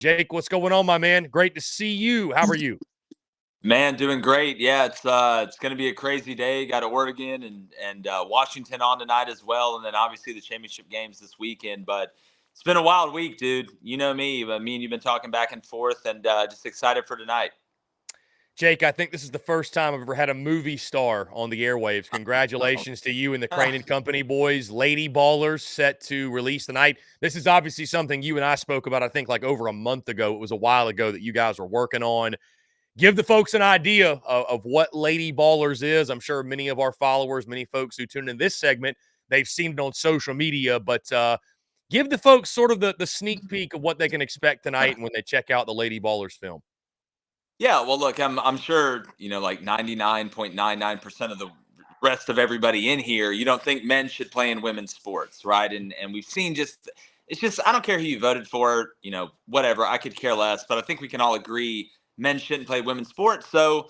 Jake, what's going on, my man? Great to see you. How are you? Man, doing great. Yeah, it's going to be a crazy day. Got Oregon and Washington on tonight as well, and then obviously the championship games this weekend. But it's been a wild week, dude. You know me. Me and you've been talking back and forth, and just excited for tonight. Jake, I think this is the first time I've ever had a movie star on the airwaves. Congratulations to you and the Crain Company boys. Lady Ballers set to release tonight. This is obviously something you and I spoke about, I think, like over a month ago. It was a while ago that you guys were working on. Give the folks an idea of what Lady Ballers is. I'm sure many of our followers, many folks who tune in this segment, they've seen it on social media, but give the folks sort of the sneak peek of what they can expect tonight when they check out the Lady Ballers film. Yeah, well, look, I'm sure like 99.99% of the rest of everybody in here, you don't think men should play in women's sports, right? And we've seen it's just I don't care who you voted for, whatever. I could care less, but I think we can all agree men shouldn't play women's sports. So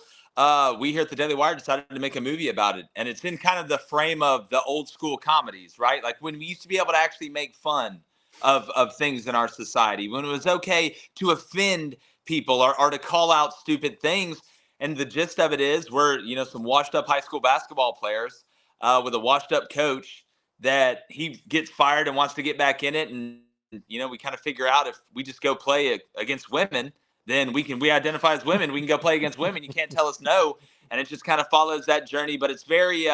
we here at the Daily Wire decided to make a movie about it, and it's in kind of the frame of the old school comedies, right? Like when we used to be able to actually make fun of things in our society, when it was okay to offend people or to call out stupid things. And the gist of it is we're, some washed up high school basketball players with a washed up coach that he gets fired and wants to get back in it. And, we kind of figure out if we just go play against women, then we identify as women. We can go play against women. You can't tell us no. And it just kind of follows that journey. But it's very,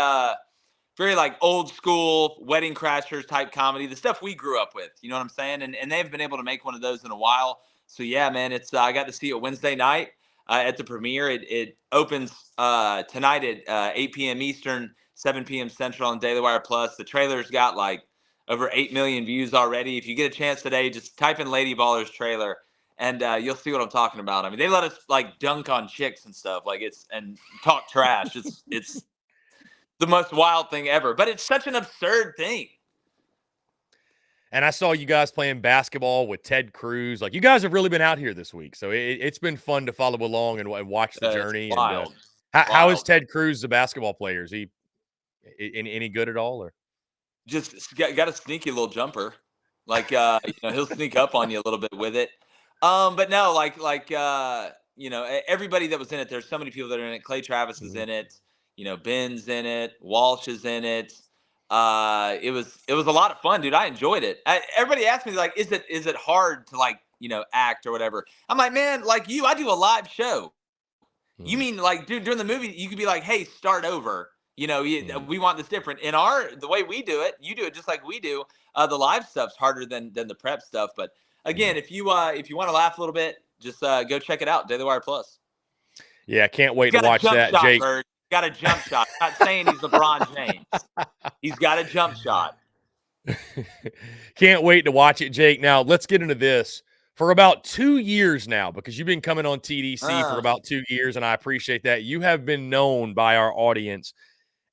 very like old school Wedding Crashers type comedy, the stuff we grew up with. You know what I'm saying? And they've been able to make one of those in a while. So yeah, man, it's I got to see it Wednesday night at the premiere. It opens tonight at 8 p.m. Eastern, 7 p.m. Central on Daily Wire Plus. The trailer's got like over 8 million views already. If you get a chance today, just type in Lady Ballers trailer and you'll see what I'm talking about. I mean, they let us like dunk on chicks and stuff, and talk trash. It's the most wild thing ever, but it's such an absurd thing. And I saw you guys playing basketball with Ted Cruz. Like, you guys have really been out here this week. So it's been fun to follow along and watch the journey. Wild. And how is Ted Cruz, the basketball player? Is he any good at all? Or just got a sneaky little jumper. Like, he'll sneak up on you a little bit with it. But no, everybody that was in it, there's so many people that are in it. Clay Travis is in it. Ben's in it. Walsh is in it. It was a lot of fun, dude. I enjoyed it. Everybody asked me like, is it hard to act or whatever? I'm like, man, like I do a live show. You mean like, dude, during the movie, you could be like, hey, start over. We want this different. In the way we do it, you do it just like we do. The live stuff's harder than the prep stuff. But again, if you want to laugh a little bit, just go check it out, Daily Wire Plus. Yeah, can't wait to watch that, Jake. Got a jump shot. I'm not saying he's LeBron James. He's got a jump shot. Can't wait to watch it, Jake. Now, let's get into this. For about 2 years now, because you've been coming on TDC for about 2 years, and I appreciate that, you have been known by our audience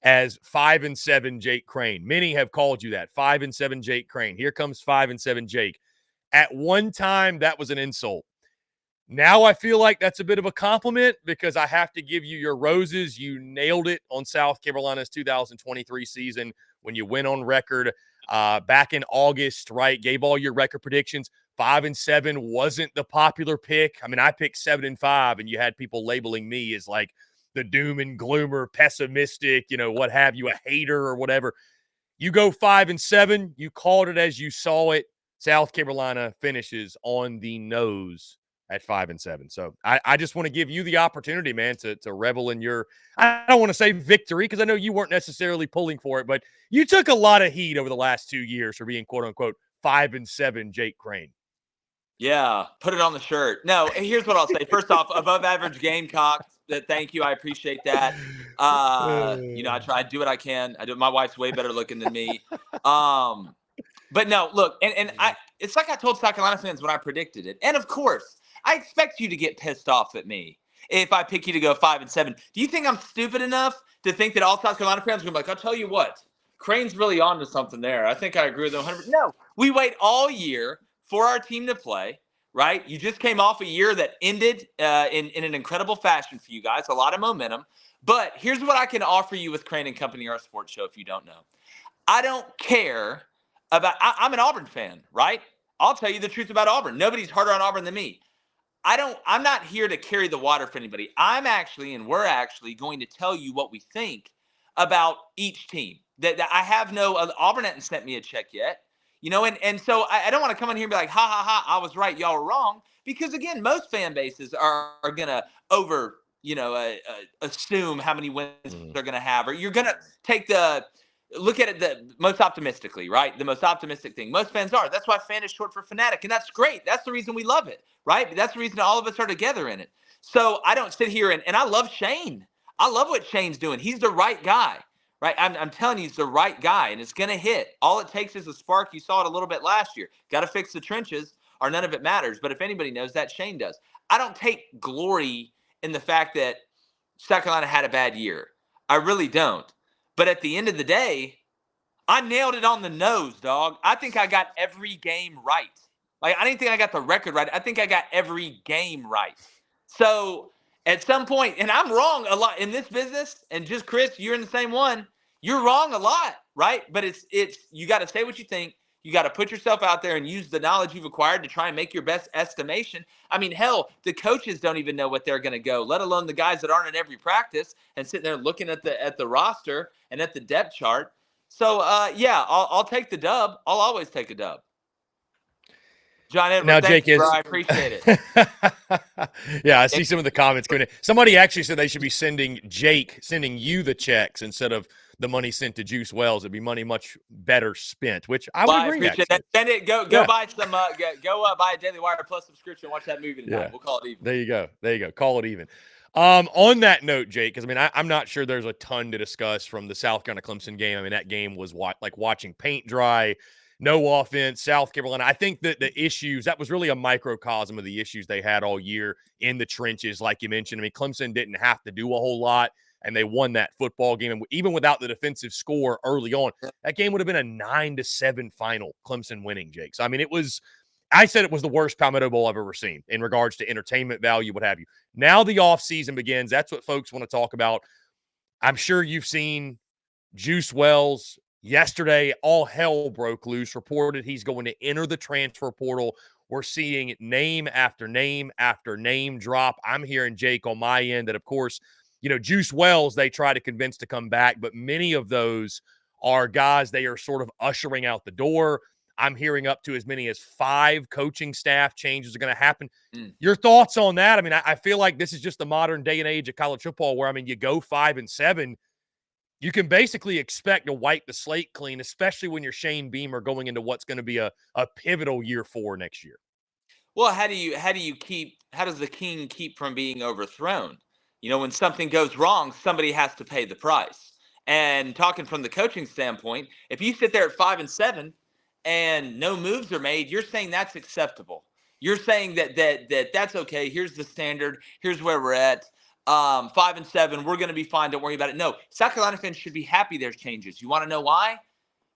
as 5-7 Jake Crain. Many have called you that, 5-7 Jake Crain. Here comes 5-7 Jake. At one time, that was an insult. Now I feel like that's a bit of a compliment because I have to give you your roses. You nailed it on South Carolina's 2023 season when you went on record back in August, right? Gave all your record predictions. 5-7 wasn't the popular pick. I mean, I picked 7-5, and you had people labeling me as like the doom and gloomer, pessimistic, what have you, a hater or whatever. You go 5-7. You called it as you saw it. South Carolina finishes on the nose at 5-7. So I just want to give you the opportunity, man, to revel in your, I don't want to say victory because I know you weren't necessarily pulling for it, but you took a lot of heat over the last 2 years for being quote unquote 5-7 Jake Crain. Yeah, put it on the shirt. No, here's what I'll say. First off, above average Gamecocks. Thank you. I appreciate that. I try to do what I can. My wife's way better looking than me. But no, look, and it's like I told South Carolina fans when I predicted it. And of course, I expect you to get pissed off at me if I pick you to go 5-7. Do you think I'm stupid enough to think that all South Carolina fans are going to be like, I'll tell you what, Crane's really on to something there. I think I agree with them 100%. No, we wait all year for our team to play, right? You just came off a year that ended in an incredible fashion for you guys, a lot of momentum. But here's what I can offer you with Crain Company, our sports show, if you don't know. I don't care about – I'm an Auburn fan, right? I'll tell you the truth about Auburn. Nobody's harder on Auburn than me. I'm not here to carry the water for anybody. We're actually going to tell you what we think about each team. That I have no, Auburn hasn't sent me a check yet, and so I don't want to come in here and be like, ha ha ha, I was right, y'all were wrong. Because again, most fan bases are going to assume how many wins they're going to have, or you're going to look at it the most optimistically, right? The most optimistic thing. Most fans are. That's why fan is short for fanatic, and that's great. That's the reason we love it, right? That's the reason all of us are together in it. So I don't sit here and I love Shane. I love what Shane's doing. He's the right guy, right? I'm telling you, he's the right guy, and it's going to hit. All it takes is a spark. You saw it a little bit last year. Got to fix the trenches, or none of it matters. But if anybody knows that, Shane does. I don't take glory in the fact that South Carolina had a bad year. I really don't. But at the end of the day, I nailed it on the nose, dog. I think I got every game right. Like, I didn't think I got the record right. I think I got every game right. So at some point, and I'm wrong a lot in this business, and just Chris, you're in the same one. You're wrong a lot, right? But it's you got to say what you think. You got to put yourself out there and use the knowledge you've acquired to try and make your best estimation. I mean, hell, the coaches don't even know what they're going to go, let alone the guys that aren't in every practice and sitting there looking at the roster and at the depth chart. So, I'll take the dub. I'll always take a dub. John Edward, now, thank Jake you, bro. I appreciate it. Yeah, I see some of the comments coming in. Somebody actually said they should be sending you the checks instead of the money sent to Juice Wells. It'd be money much better spent, which I would agree. I appreciate that. Send it. Go buy some. Buy a Daily Wire Plus subscription. Watch that movie tonight. Yeah. We'll call it even. There you go. Call it even. On that note, Jake, because I'm not sure there's a ton to discuss from the South Carolina Clemson game. I mean, that game was like watching paint dry. No offense, South Carolina. I think that the issues, that was really a microcosm of the issues they had all year in the trenches, like you mentioned. I mean, Clemson didn't have to do a whole lot, and they won that football game. And even without the defensive score early on, that game would have been a 9-7 final, Clemson winning, Jake. So, I mean, I said it was the worst Palmetto Bowl I've ever seen in regards to entertainment value, what have you. Now the offseason begins. That's what folks want to talk about. I'm sure you've seen Juice Wells. Yesterday, all hell broke loose. Reported he's going to enter the transfer portal. We're seeing name after name after name drop. I'm hearing, Jake, on my end that, of course, Juice Wells, they try to convince to come back, but many of those are guys they are sort of ushering out the door. I'm hearing up to as many as 5 coaching staff changes are going to happen. Your thoughts on that? I mean, I feel like this is just the modern day and age of college football where, I mean, you go 5-7, you can basically expect to wipe the slate clean, especially when you're Shane Beamer going into what's going to be a pivotal year 4 next year. Well, how does the king keep from being overthrown? When something goes wrong, somebody has to pay the price. And talking from the coaching standpoint, if you sit there at 5-7 and no moves are made, you're saying that's acceptable. You're saying that's okay. Here's the standard. Here's where we're at. 5-7, we're going to be fine. Don't worry about it. No, South Carolina fans should be happy there's changes. You want to know why?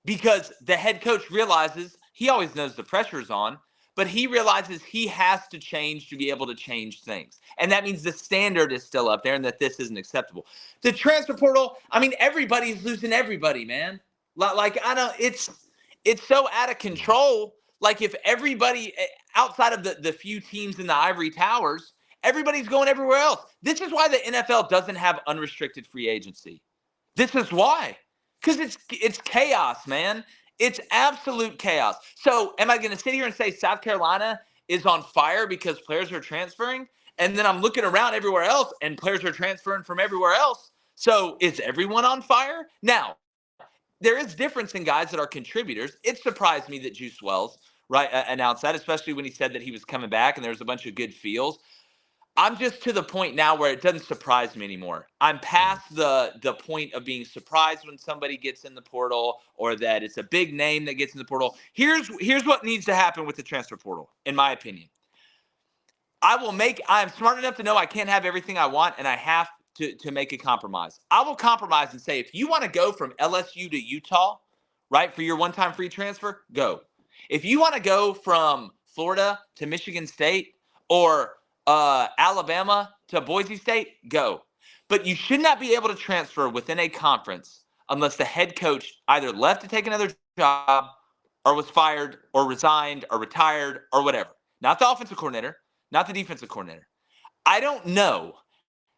Because the head coach realizes he always knows the pressure's on, but he realizes he has to change to be able to change things. And that means the standard is still up there and that this isn't acceptable. The transfer portal, I mean, everybody's losing everybody, man. Like, it's so out of control. Like, if everybody outside of the few teams in the ivory towers, everybody's going everywhere else. This is why the NFL doesn't have unrestricted free agency. This is why. Because it's chaos, man. It's absolute chaos. So am I going to sit here and say South Carolina is on fire because players are transferring? And then I'm looking around everywhere else and players are transferring from everywhere else. So is everyone on fire? Now, there is difference in guys that are contributors. It surprised me that Juice Wells announced that, especially when he said that he was coming back and there was a bunch of good feels. I'm just to the point now where it doesn't surprise me anymore. I'm past the point of being surprised when somebody gets in the portal or that it's a big name that gets in the portal. Here's what needs to happen with the transfer portal, in my opinion. I'm smart enough to know I can't have everything I want, and I have to make a compromise. I will compromise and say, if you want to go from LSU to Utah, right, for your one-time free transfer, go. If you want to go from Florida to Michigan State or Alabama to Boise State, go. But you should not be able to transfer within a conference unless the head coach either left to take another job or was fired or resigned or retired or whatever. Not the offensive coordinator, not the defensive coordinator. I don't know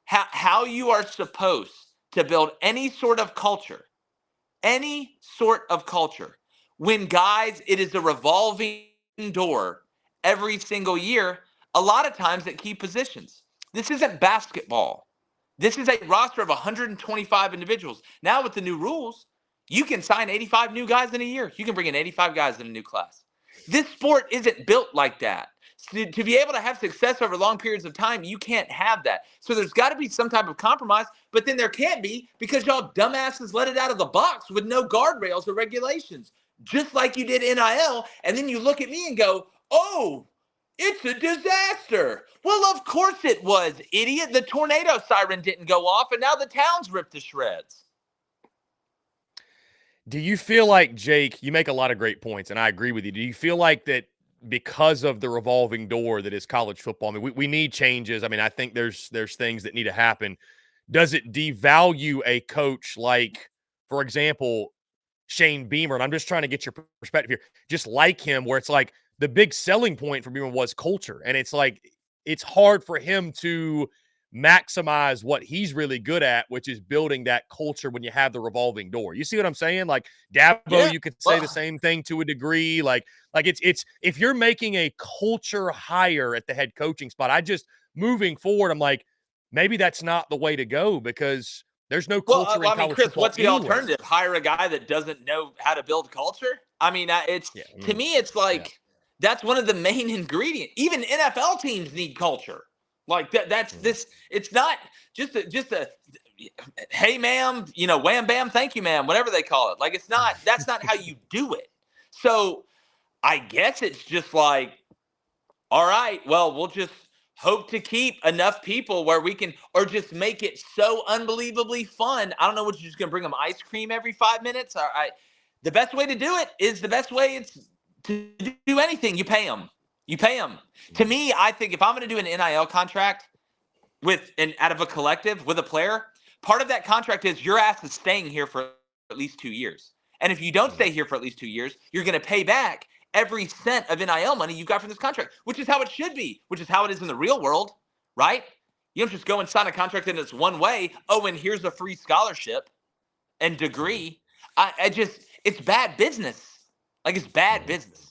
how you are supposed to build any sort of culture, when guys, it is a revolving door every single year, a lot of times at key positions. This isn't basketball. This is a roster of 125 individuals. Now with the new rules, you can sign 85 new guys in a year. You can bring in 85 guys in a new class. This sport isn't built like that. So to be able to have success over long periods of time, you can't have that. So there's got to be some type of compromise, but then there can't be because y'all dumbasses let it out of the box with no guardrails or regulations, just like you did NIL. And then you look at me and go, oh, it's a disaster. Well, of course it was, idiot. The tornado siren didn't go off, and now the town's ripped to shreds. Do you feel like, Jake, you make a lot of great points, and I agree with you. Do you feel like that because of the revolving door that is college football, I mean, we need changes. I mean, I think there's things that need to happen. Does it devalue a coach like, for example, Shane Beamer? And I'm just trying to get your perspective here. Just like him, where it's like the big selling point for Beamer was culture. And it's like, it's hard for him to maximize what he's really good at, which is building that culture when you have the revolving door. You see what I'm saying? Like Dabo, Yeah. you could say the same thing to a degree. Like it's if you're making a culture hire at the head coaching spot, moving forward, I'm like, maybe that's not the way to go because there's no culture in college Chris, football what's the anywhere. alternative? Hire a guy that doesn't know how to build culture? I mean, to me, it's like that's one of the main ingredients. Even NFL teams need culture. Like that's this. It's not just a hey, ma'am, wham, bam, thank you, ma'am, whatever they call it. Like it's not. That's not how you do it. So I guess it's just like, all right, well, we'll just hope to keep enough people where we can, or just make it so unbelievably fun. I don't know what you're just going to bring them ice cream every 5 minutes. All right. The best way to do it is the best way it's to do anything. You pay them. To me, I think if I'm going to do an NIL contract out of a collective with a player, part of that contract is your ass is staying here for at least 2 years. And if you don't stay here for at least 2 years, you're going to pay back every cent of NIL money you got from this contract, which is how it should be, which is how it is in the real world, right? You don't just go and sign a contract and it's one way. Oh, and here's a free scholarship and degree. It's bad business. Like it's bad business.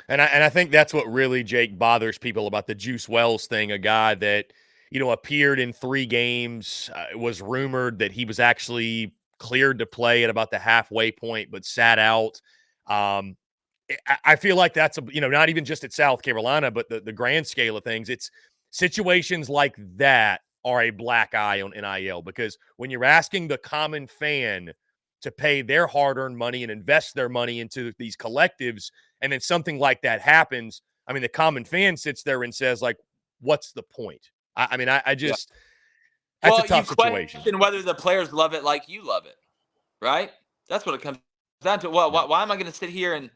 And I think that's what really, Jake, bothers people about the Juice Wells thing, a guy that, appeared in 3 games. It was rumored that he was actually cleared to play at about the halfway point, but sat out. I feel like that's, not even just at South Carolina, but the grand scale of things. It's situations like that are a black eye on NIL because when you're asking the common fan to pay their hard-earned money and invest their money into these collectives, and then something like that happens, I mean, the common fan sits there and says, like, what's the point? I just – that's a tough situation. Question whether the players love it like you love it, right? That's what it comes down to. Well, why am I going to sit here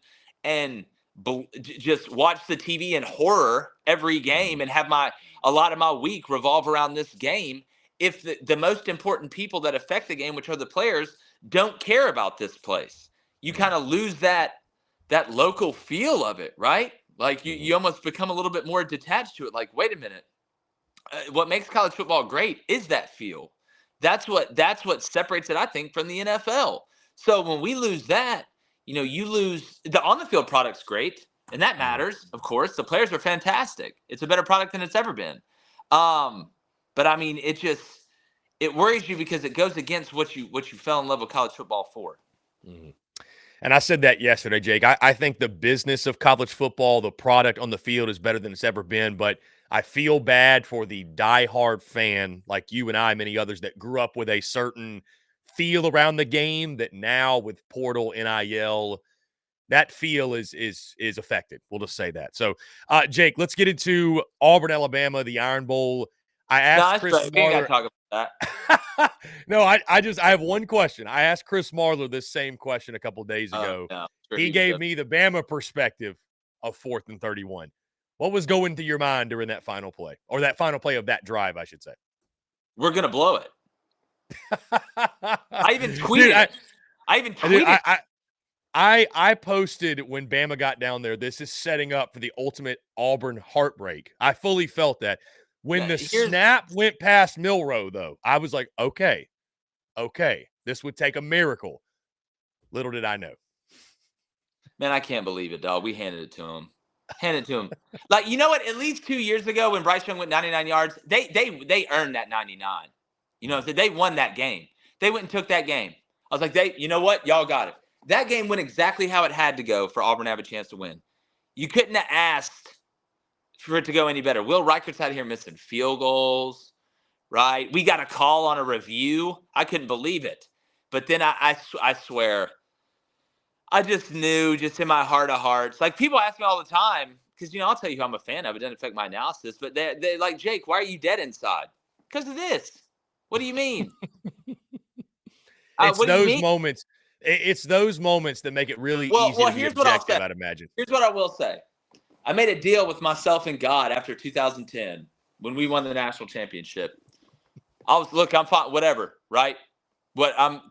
and just watch the TV in horror every game and have a lot of my week revolve around this game if the most important people that affect the game, which are the players, don't care about this place? You kind of lose that local feel of it, right? Like you almost become a little bit more detached to it. Like, wait a minute. What makes college football great is that feel. That's what separates it, I think, from the NFL. So when we lose that, you lose the on the field product's great, and that matters, of course. The players are fantastic. It's a better product than it's ever been. But I mean, it worries you because it goes against what you fell in love with college football for. Mm-hmm. And I said that yesterday, Jake. I think the business of college football, the product on the field is better than it's ever been, but I feel bad for the diehard fan like you and I, many others that grew up with a certain feel around the game that now with portal, NIL, that feel is affected. We'll just say that. So, Jake, let's get into Auburn, Alabama, the Iron Bowl. I asked Chris Marler. We ain't got to talk about that. No, I have one question. I asked Chris Marler this same question a couple of days ago. He gave me the Bama perspective of 4th and 31. What was going through your mind during that final play, or that final play of that drive, I should say? We're gonna blow it. I even tweeted. I posted when Bama got down there, this is setting up for the ultimate Auburn heartbreak. I fully felt that. When Yeah, the snap went past Milroe, though, I was like, okay, this would take a miracle. Little did I know. Man, I can't believe it, dog. We handed it to him. Handed it to him. Like, you know what? At least 2 years ago when Bryce Young went 99 yards, they earned that 99. You know what I'm saying? They won that game. They went and took that game. I was like, you know what? Y'all got it. That game went exactly how it had to go for Auburn to have a chance to win. You couldn't have asked for it to go any better. Will Reichert's out here missing field goals, right? We got a call on a review. I couldn't believe it. But then I swear, I just knew, just in my heart of hearts. Like, people ask me all the time, because, I'll tell you who I'm a fan of. It doesn't affect my analysis. But they're like, Jake, why are you dead inside? Because of this. What do you mean? It's What do you those mean? moments. It's those moments that make it really Well, easy to be here's what I'll objective, say. I'd imagine. Here's what I will say. I made a deal with myself and God after 2010 when we won the national championship. I'm fine, whatever, right?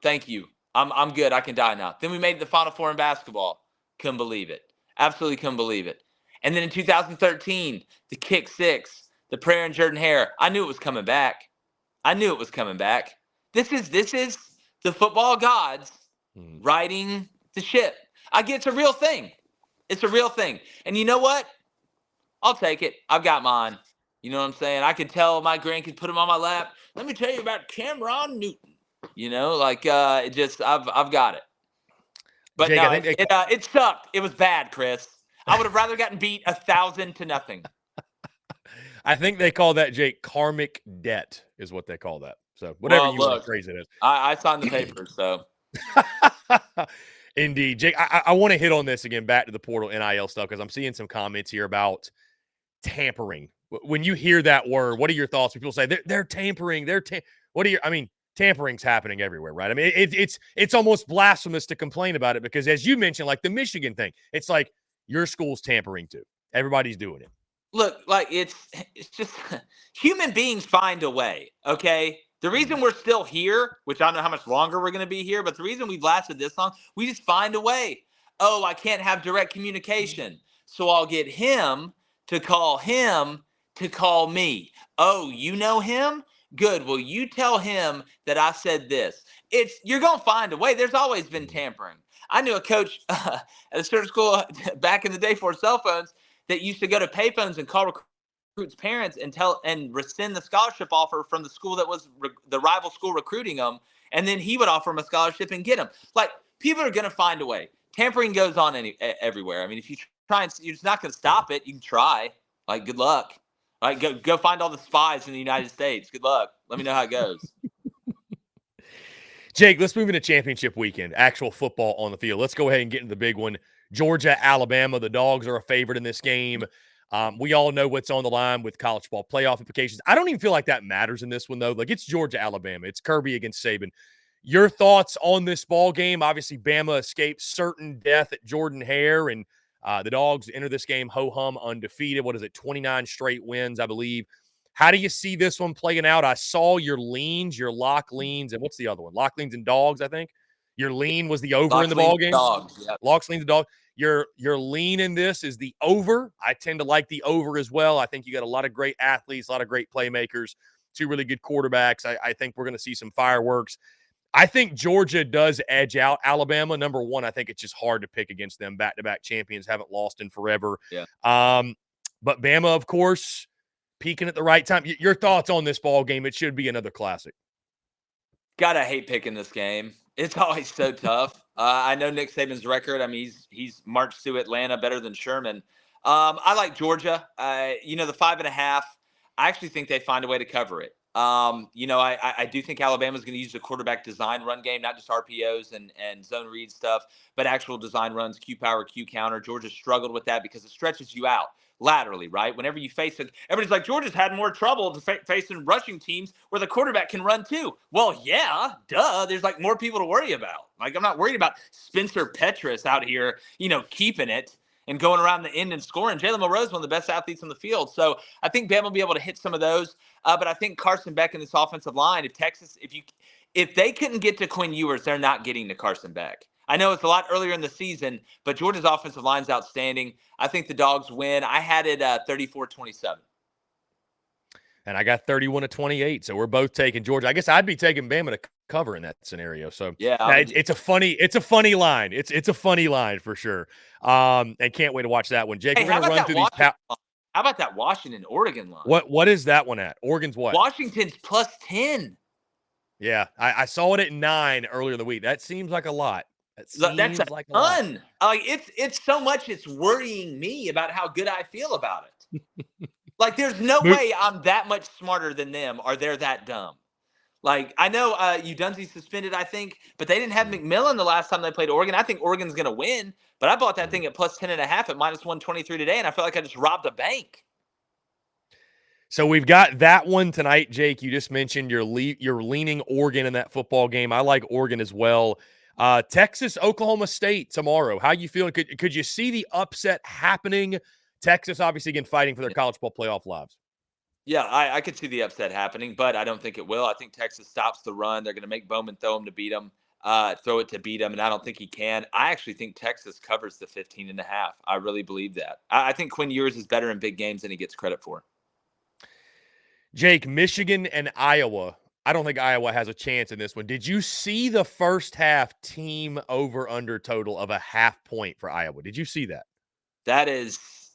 Thank you. I'm good. I can die now. Then we made the Final Four in basketball. Couldn't believe it. Absolutely couldn't believe it. And then in 2013, the kick six, the prayer and Jordan Hare. I knew it was coming back. This is the football gods riding the ship. I get it's a real thing. It's a real thing. And you know what? I'll take it. I've got mine. You know what I'm saying? I could tell my grandkids, put them on my lap. Let me tell you about Cameron Newton. I've got it. But Jake, no, I think it sucked. It was bad, Chris. I would have rather gotten beat 1,000-0. I think they call that, Jake, karmic debt is what they call that. So whatever you want to phrase it as. I signed the papers, so. Indeed. Jake, I want to hit on this again, back to the portal NIL stuff, because I'm seeing some comments here about tampering. When you hear that word, what are your thoughts? When people say they're tampering, tampering's happening everywhere, right? I mean, it's almost blasphemous to complain about it because, as you mentioned, like the Michigan thing, it's like your school's tampering too. Everybody's doing it. Look, like it's just human beings find a way, okay? The reason we're still here, which I don't know how much longer we're going to be here, but the reason we've lasted this long, we just find a way. Oh, I can't have direct communication, so I'll get him to call me. Oh, you know him? Good. Well, you tell him that I said this. You're going to find a way. There's always been tampering. I knew a coach at a certain school back in the day for cell phones that used to go to payphones and call recruits' parents and rescind the scholarship offer from the school that was the rival school recruiting them, and then he would offer them a scholarship and get them. Like, people are going to find a way. Tampering goes on everywhere. I mean, if you try and you're just not going to stop it. You can try. Like, good luck. All right, go find all the spies in the United States. Good luck. Let me know how it goes. Jake, let's move into championship weekend, actual football on the field. Let's go ahead and get into the big one. Georgia, Alabama. The Dogs are a favorite in this game. We all know what's on the line with college football playoff implications. I don't even feel like that matters in this one, though. Like, it's Georgia, Alabama. It's Kirby against Saban. Your thoughts on this ball game? Obviously, Bama escaped certain death at Jordan Hare, and the Dogs enter this game ho-hum undefeated. What is it, 29 straight wins, I believe. How do you see this one playing out? I saw your lock leans, and what's the other one? Lock leans and dogs, I think. Your lean was the over in the ball game. Dogs, yeah. Locks, leans, and dogs. Your lean in this is the over. I tend to like the over as well. I think you got a lot of great athletes, a lot of great playmakers, two really good quarterbacks. I think we're going to see some fireworks. I think Georgia does edge out Alabama. Number one, I think it's just hard to pick against them. Back-to-back champions, haven't lost in forever. Yeah. But Bama, of course, peaking at the right time. Your thoughts on this ball game? It should be another classic. God, I hate picking this game. It's always so tough. I know Nick Saban's record. I mean, he's marched through Atlanta better than Sherman. I like Georgia. The 5.5. I actually think they find a way to cover it. I do think Alabama's going to use the quarterback design run game, not just RPOs and zone read stuff, but actual design runs, Q power, Q counter. Georgia struggled with that because it stretches you out laterally, right? Whenever you face it, everybody's like, Georgia's had more trouble facing rushing teams where the quarterback can run too. Well, yeah, duh. There's like more people to worry about. Like, I'm not worried about Spencer Petras out here, keeping it and going around the end and scoring. Jalen Monroe's one of the best athletes on the field. So I think Bama will be able to hit some of those. But I think Carson Beck in this offensive line, if they couldn't get to Quinn Ewers, they're not getting to Carson Beck. I know it's a lot earlier in the season, but Georgia's offensive line's outstanding. I think the Dogs win. I had it 34-27. And I got 31-28. So we're both taking Georgia. I guess I'd be taking Bama to cover in that scenario. So yeah, now it's a funny line. It's a funny line for sure. And can't wait to watch that one. Jake, hey, we're going to run through these. How about that Washington-Oregon line? What is that one at? Oregon's what? Washington's +10. Yeah, I saw it at 9 earlier in the week. That seems like a lot. That's a ton. Like it's so much. It's worrying me about how good I feel about it. Like there's no way I'm that much smarter than them, or they're that dumb. Like I know Udunze suspended, I think, but they didn't have McMillan the last time they played Oregon. I think Oregon's going to win, but I bought that thing at +10.5 at -123 today, and I felt like I just robbed a bank. So we've got that one tonight, Jake. You just mentioned you're leaning Oregon in that football game. I like Oregon as well. Texas, Oklahoma State tomorrow. How you feeling? Could you see the upset happening? Texas, obviously, again, fighting for their college football playoff lives. Yeah, I could see the upset happening, but I don't think it will. I think Texas stops the run. They're going to make Bowman throw it to beat him, and I don't think he can. I actually think Texas covers the 15.5. I really believe that. I think Quinn Ewers is better in big games than he gets credit for. Jake, Michigan and Iowa. I don't think Iowa has a chance in this one. Did you see the first half team over-under total of 0.5 point for Iowa? Did you see that?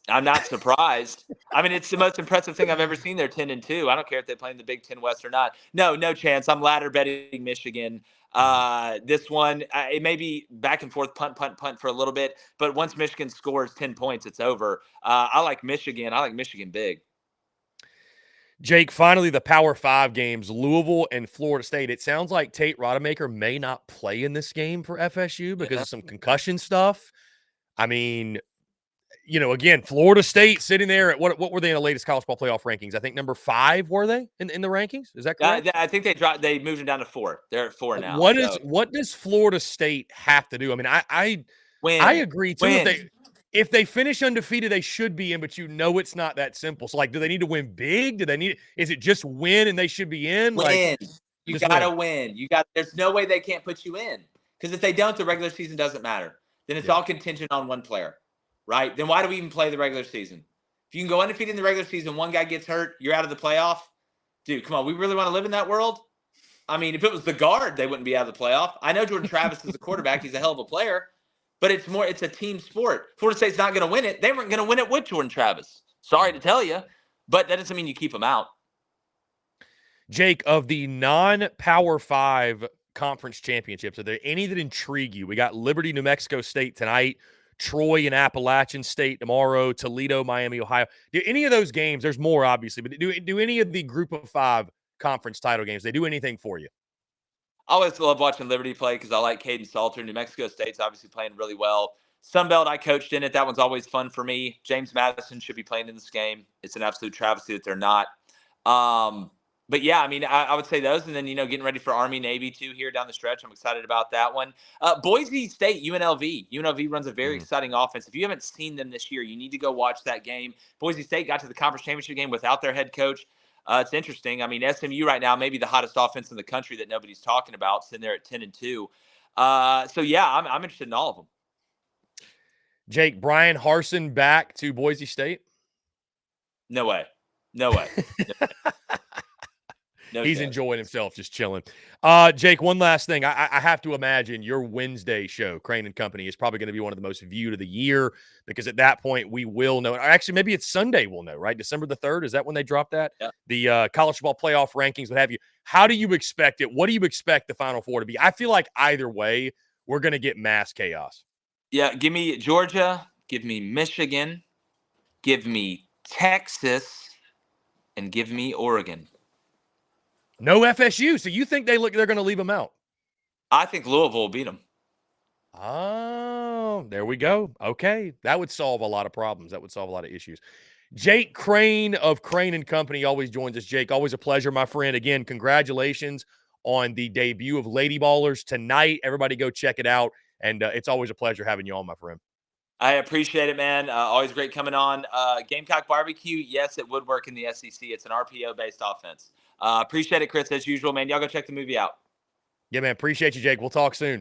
I'm not surprised. I mean, it's the most impressive thing I've ever seen. They're 10-2. I don't care if they play in the Big Ten West or not. No chance. I'm ladder betting Michigan. This one, it may be back and forth, punt for a little bit. But once Michigan scores 10 points, it's over. I like Michigan. I like Michigan big. Jake, finally, the Power 5 games, Louisville and Florida State. It sounds like Tate Rodemaker may not play in this game for FSU because of some concussion stuff. I mean, again, Florida State sitting there at what were they in the latest college ball playoff rankings? I think number 5, were they in the rankings? Is that correct? I think they moved them down to 4. They're at 4 now. What does Florida State have to do? I mean, I agree too. If they finish undefeated, they should be in, but it's not that simple. So, do they need to win big? Is it just win and they should be in? Win. You got to win. There's no way they can't put you in. Because if they don't, the regular season doesn't matter. Then it's all contingent on one player, right? Then why do we even play the regular season? If you can go undefeated in the regular season, one guy gets hurt, you're out of the playoff. Dude, come on. We really want to live in that world? I mean, if it was the guard, they wouldn't be out of the playoff. I know Jordan Travis is a quarterback. He's a hell of a player. But it's a team sport. Florida State's not going to win it. They weren't going to win it with Jordan Travis. Sorry to tell you, but that doesn't mean you keep them out. Jake, of the non-Power 5 conference championships, are there any that intrigue you? We got Liberty, New Mexico State tonight, Troy and Appalachian State tomorrow, Toledo, Miami, Ohio. Do any of those games, there's more obviously, but do any of the group of 5 conference title games, they do anything for you? I always love watching Liberty play because I like Caden Salter. New Mexico State's obviously playing really well. Sunbelt, I coached in it. That one's always fun for me. James Madison should be playing in this game. It's an absolute travesty that they're not. But yeah, I mean, I would say those. And then, getting ready for Army, Navy too here down the stretch. I'm excited about that one. Boise State, UNLV. UNLV runs a very exciting offense. If you haven't seen them this year, you need to go watch that game. Boise State got to the conference championship game without their head coach. It's interesting. I mean, SMU right now, maybe the hottest offense in the country that nobody's talking about, sitting there at 10-2. So yeah, I'm interested in all of them. Jake, Brian Harsin back to Boise State? No way. He's chance. enjoying himself, just chilling. Jake, one last thing. I have to imagine your Wednesday show, Crain Company, is probably going to be one of the most viewed of the year because at that point we will know. Actually, maybe it's Sunday we'll know, right? December the 3rd. Is that when they drop that? Yeah. The college football playoff rankings, what have you. How do you expect it? What do you expect the Final Four to be? I feel like either way, we're going to get mass chaos. Yeah, give me Georgia, give me Michigan, give me Texas, and give me Oregon. No FSU. So you think they're going to leave them out? I think Louisville will beat them. Oh, there we go. Okay. That would solve a lot of problems. That would solve a lot of issues. Jake Crain of Crain Company always joins us. Jake, always a pleasure, my friend. Again, congratulations on the debut of Lady Ballers tonight. Everybody go check it out. And it's always a pleasure having you on, my friend. I appreciate it, man. Always great coming on. Gamecock Barbecue, yes, it would work in the SEC. It's an RPO-based offense. Appreciate it, Chris, as usual, man. Y'all go check the movie out. Yeah, man. Appreciate you, Jake. We'll talk soon.